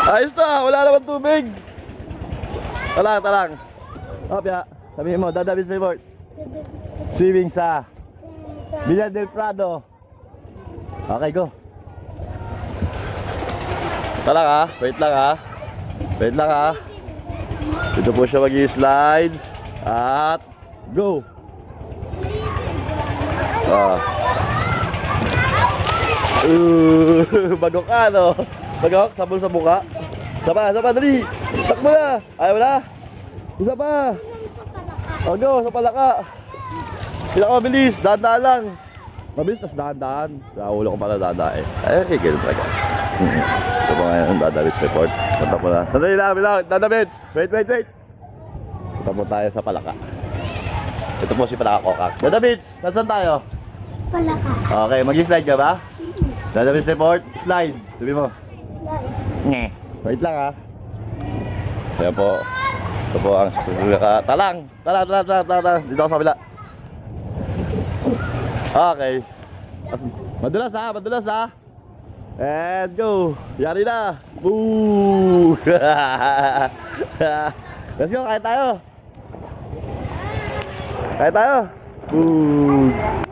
Ayos na, wala naman tubig. Talang. Opya, sabihin mo, Dadabits Report. Swimming sa Villa del Prado. Okay, go. Talang ha, wait lang ha. Dito po siya mag-i-slide. At go. Bagok ka, no? Bagok, sabol sa buka. Isa pa, dali. Takbo na. Ayaw na. Isa pa. O, go, sa palaka. Hindi ako mabilis, dahan-dahan lang. Mabilis, tas dahan-dahan. Sa ulo ko pala dada eh. Ay, kikil talaga. Ito pa ngayon ang Dadabits Report. Punta po na. Sandali lang, Dadabits. Wait. Punta po tayo sa palaka. Ito po si Palaka Kokak. Dadabits, nasan tayo? Palaka. Okay, mag-slide ka ba? Dadabits Report, slide. Sabi mo. Slide. Wait lang ha. Ayan po. Ito po ang talang. Dito ako sa kabila. Okay. Madulas ha. And go. Yari na. Boo. Let's go, kaya tayo. Boo.